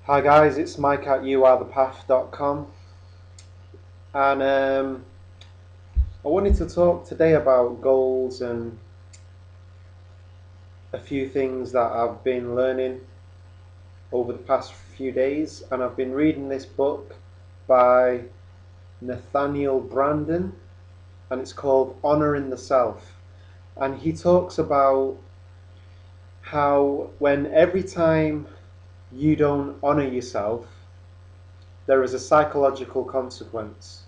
Hi guys, it's Mike at youarethepath.com, and I wanted to talk today about goals and a few things that I've been learning over the past few days. And I've been reading this book by Nathaniel Branden, and it's called Honoring the Self. And he talks about how when every time you don't honor yourself, there is a psychological consequence.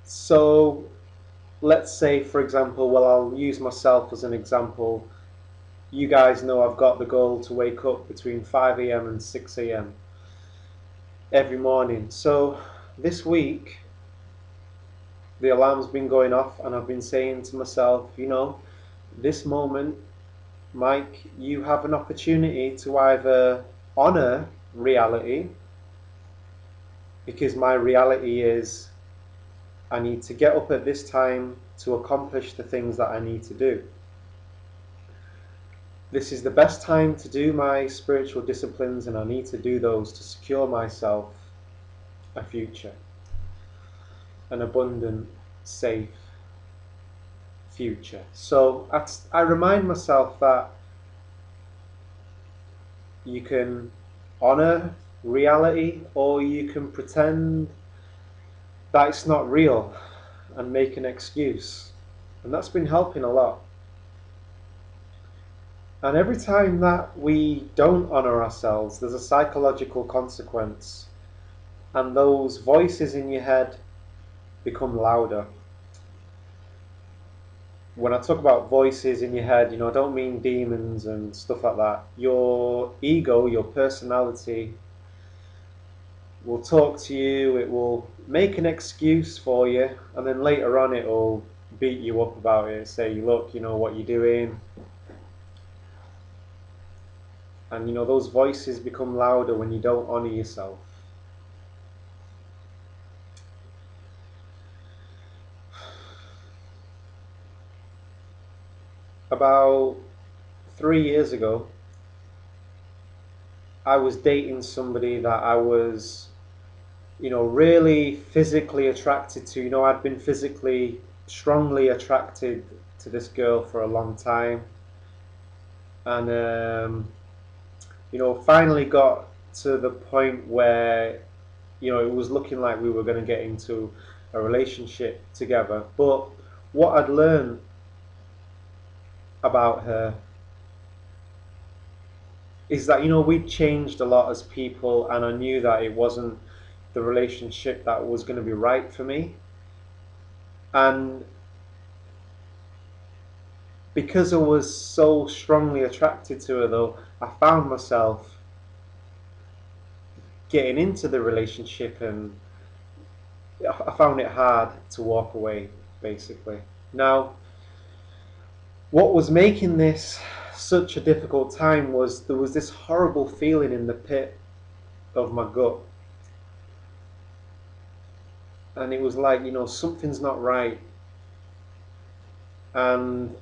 So let's say, for example, well, I'll use myself as an example. You guys know I've got the goal to wake up between 5 a.m. and 6 a.m. every morning. So this week, the alarm's been going off, and I've been saying to myself, this moment, Mike, you have an opportunity to either honor reality, because my reality is I need to get up at this time to accomplish the things that I need to do. This is the best time to do my spiritual disciplines, and I need to do those to secure myself a future, an abundant, safe future. So I remind myself that you can honor reality, or you can pretend that it's not real and make an excuse. And that's been helping a lot. And every time that we don't honor ourselves, there's a psychological consequence. And those voices in your head become louder. When I talk about voices in your head, I don't mean demons and stuff like that. Your ego, your personality will talk to you, it will make an excuse for you, and then later on it will beat you up about it, say, look, you know what you're doing. And those voices become louder when you don't honor yourself. About 3 years ago, I was dating somebody that I was really physically attracted to. I'd been physically strongly attracted to this girl for a long time, and finally got to the point where it was looking like we were going to get into a relationship together. But what I'd learned about her is that we'd changed a lot as people, and I knew that it wasn't the relationship that was going to be right for me. And because I was so strongly attracted to her, though, I found myself getting into the relationship, and I found it hard to walk away, basically. Now, what was making this such a difficult time was there was this horrible feeling in the pit of my gut, and it was like, something's not right. And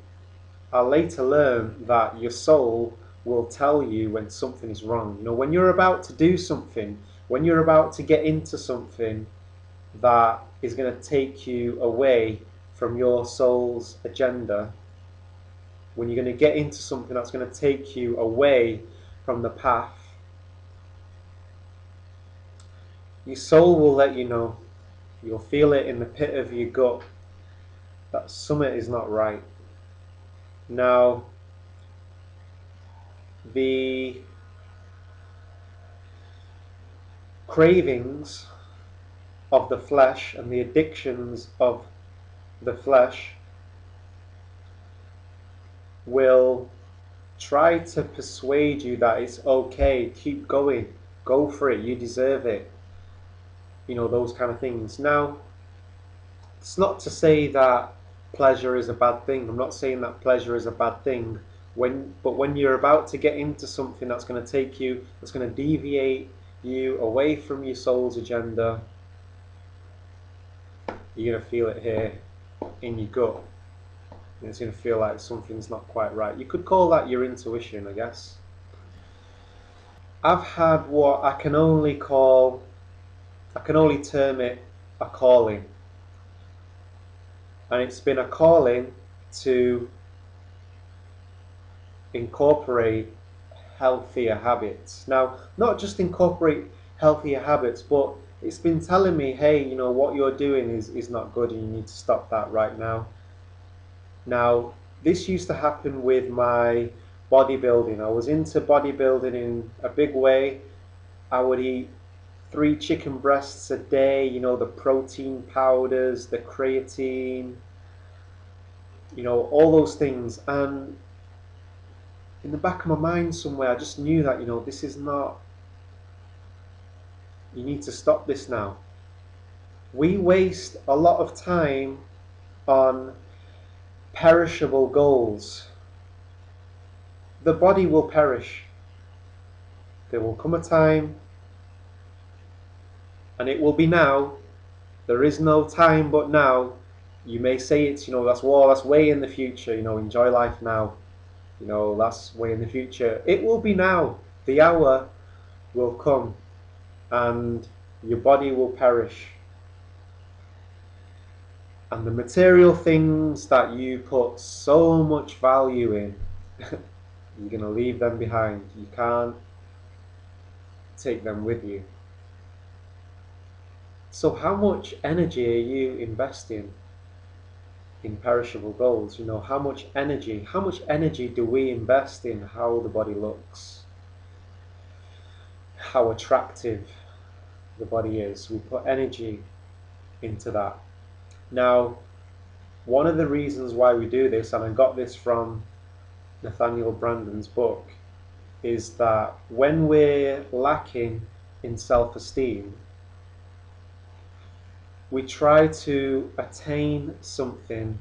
I later learned that your soul will tell you when something is wrong. When you're about to do something, when you're about to get into something that is going to take you away from your soul's agenda, when you're going to get into something that's going to take you away from the path, your soul will let you know. You'll feel it in the pit of your gut that something is not right. Now, the cravings of the flesh and the addictions of the flesh will try to persuade you that it's okay, keep going, go for it, you deserve it, those kind of things. Now, it's not to say that pleasure is a bad thing. I'm not saying that pleasure is a bad thing. But when you're about to get into something that's going to take you, that's going to deviate you away from your soul's agenda, you're going to feel it here in your gut. And it's going to feel like something's not quite right. You could call that your intuition, I guess. I've had what I can only term it a calling. And it's been a calling to incorporate healthier habits. Now, not just incorporate healthier habits, but it's been telling me, hey, what you're doing is not good and you need to stop that right now. Now, this used to happen with my bodybuilding. I was into bodybuilding in a big way. I would eat 3 chicken breasts a day, the protein powders, the creatine, all those things. And in the back of my mind somewhere, I just knew that, this is not, you need to stop this now. We waste a lot of time on perishable goals. The body will perish. There will come a time, and it will be now. There is no time but now. You may say it's, that's way in the future, enjoy life now. That's way in the future. It will be now. The hour will come, and your body will perish. And the material things that you put so much value in, you're going to leave them behind. You can't take them with you. So how much energy are you investing in perishable goals? How much energy do we invest in how the body looks, how attractive the body is? We put energy into that. Now, one of the reasons why we do this, and I got this from Nathaniel Brandon's book, is that when we're lacking in self-esteem, we try to attain something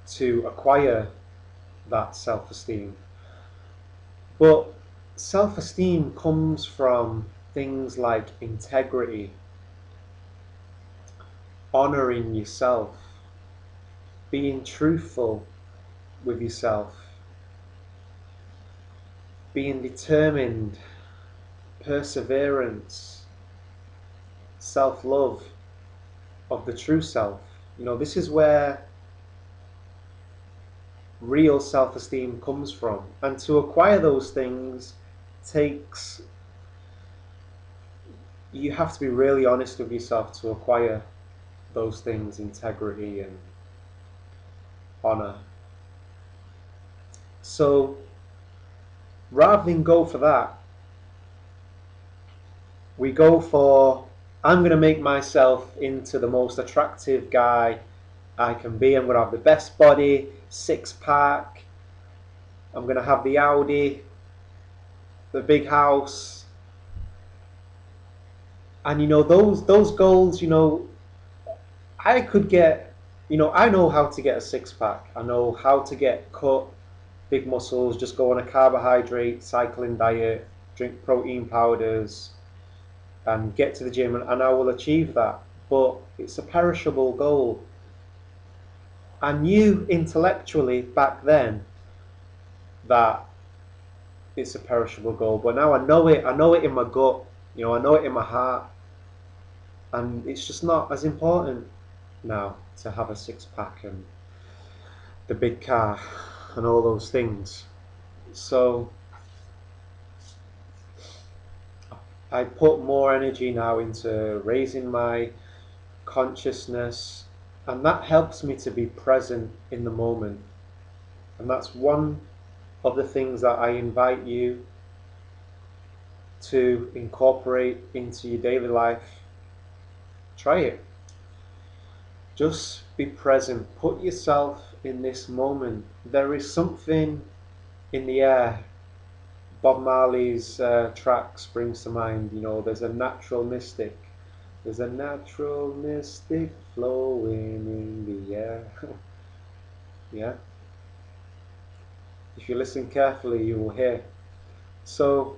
to acquire that self-esteem. But self-esteem comes from things like integrity, honoring yourself, being truthful with yourself, being determined, perseverance, self-love of the true self. This is where real self-esteem comes from. And to acquire those things takes, you have to be really honest with yourself to acquire those things, integrity and honor. So rather than go for that, we go for, I'm going to make myself into the most attractive guy I can be. I'm going to have the best body, 6-pack. I'm going to have the Audi, the big house. And those goals, I could get, I know how to get a 6-pack. I know how to get cut, big muscles, just go on a carbohydrate cycling diet, drink protein powders, and get to the gym, and I will achieve that. But it's a perishable goal. I knew intellectually back then that it's a perishable goal, but now I know it in my gut, I know it in my heart, and it's just not as important now to have a 6-pack and the big car and all those things. So I put more energy now into raising my consciousness, and that helps me to be present in the moment. And that's one of the things that I invite you to incorporate into your daily life. Try it. Just be present. Put yourself in this moment. There is something in the air. Bob Marley's track springs to mind. There's a natural mystic. There's a natural mystic flowing in the air. Yeah. If you listen carefully, you will hear. So,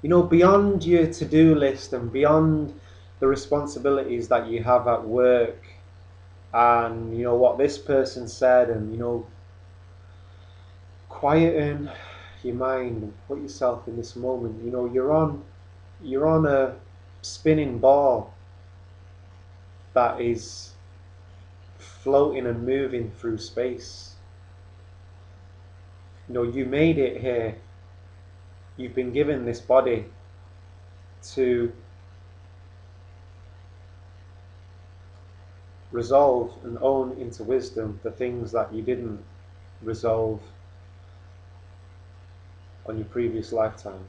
beyond your to-do list and beyond the responsibilities that you have at work, and what this person said, and quieten your mind and put yourself in this moment. You know, you're on a spinning ball that is floating and moving through space. You know, you made it here. You've been given this body to resolve and own into wisdom the things that you didn't resolve on your previous lifetime.